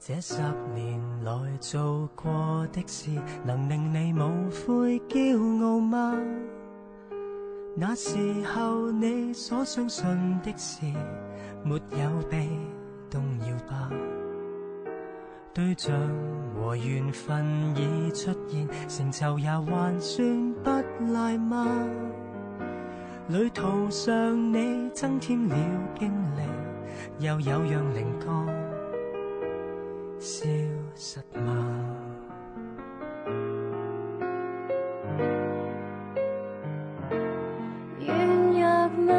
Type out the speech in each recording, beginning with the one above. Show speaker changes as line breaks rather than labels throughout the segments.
這10年來做過的事，能令你無悔驕傲嗎？那時候你所相信的事，沒有被動搖吧？對象和緣分已出現，成就也還算不賴嗎？旅途上你增添了經歷，又有樣稜角消失嗎？
軟弱嗎？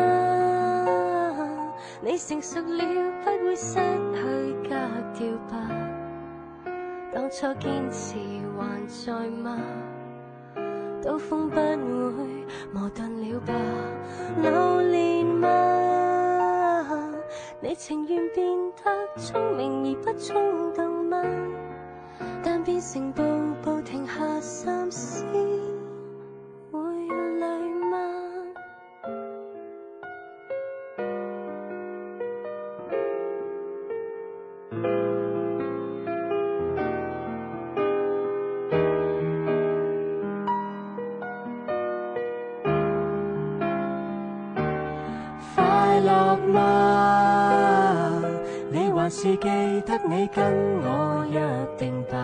你成熟了，不會失去格調吧？當初堅持還在嗎？刀鋒不會磨鈍了吧？老練嗎？你情願變得聰明而不衝動嗎？但變成步步停下三思，會累嗎？
快樂嗎？你還是記得你跟我約定吧？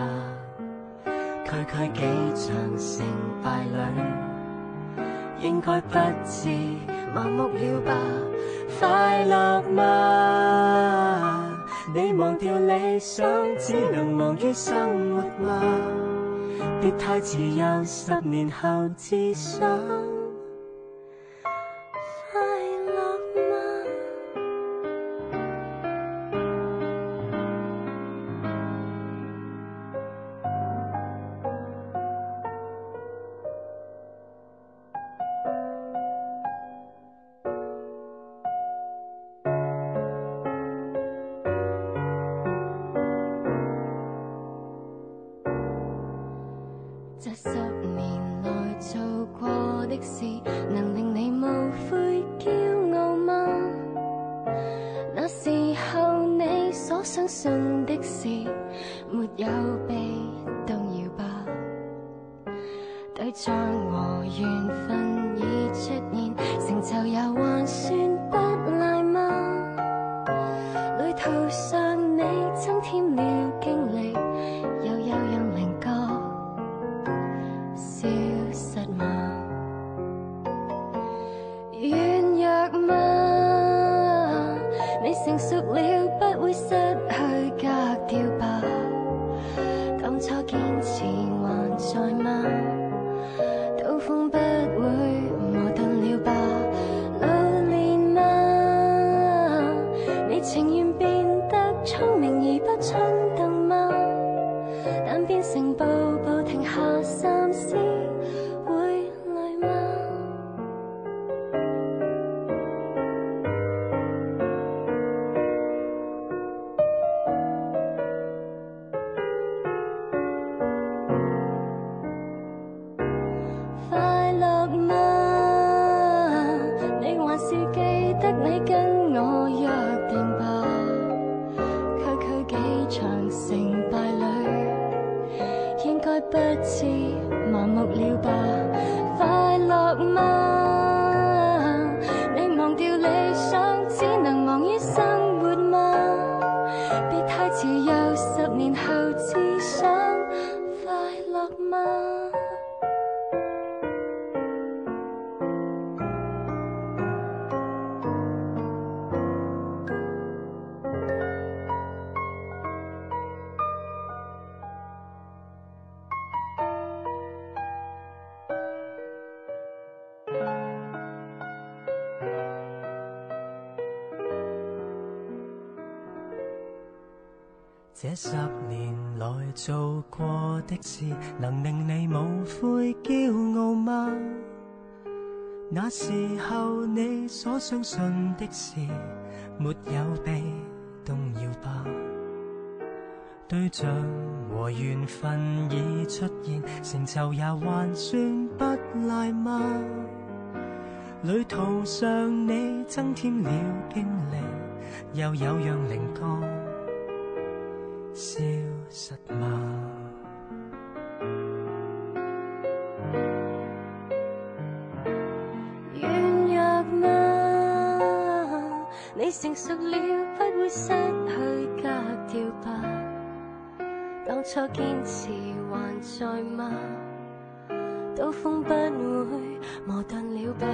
區區幾場成敗裏，應該不至麻木了吧？快樂嗎？你忘掉理想，只能忙於生活嗎？別太自由，10年後至想
這10年來做過的事，能令你無悔驕傲嗎？那時候你所相信的事，沒有被動搖吧？對象和緣分已出現，成就也還算不賴嗎？旅途上你增添了經歷，又有樣稜角消失嗎？軟弱嗎？你成熟了，不會失去格調吧？當初堅持還在嗎？刀鋒不會磨鈍了吧？老練嗎？你情願變得聰明而不衝動嗎？但變成步步停下三思，會累嗎？快樂嗎？你還是記得你跟我約定吧？區區幾場成敗裏，應該不至麻木了吧？快樂嗎？你忘掉理想，只能忙於生活嗎？別太自由，10年後只想快樂嗎？
這10年來做過的事，能令你無悔驕傲嗎？那時候你所相信的事，沒有被動搖吧？對象和緣分已出現，成就也還算不賴嗎？旅途上你增添了經歷，又有樣稜角消實嗎？
軟弱嗎？你成熟了，不會失去格調吧？當初堅持還在嗎？刀鋒不會磨鈍了吧？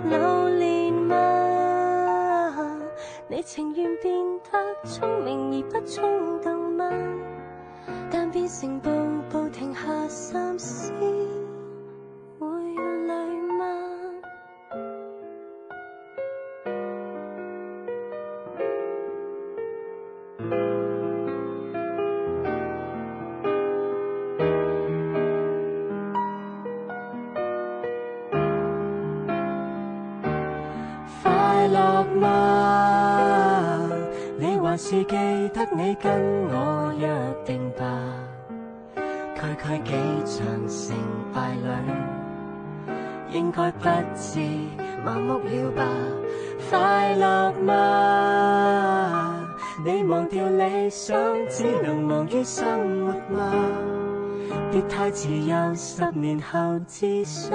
老練嗎？你情願變得聰明而不衝動嗎？但變成步步停下三思，會累嗎？
快樂嗎？你還是記得你跟我約定吧？區區幾場成敗裏，應該不至麻木了吧？快樂嗎？你忘掉理想，只能忙於生活嗎？別太自由，10年後至想。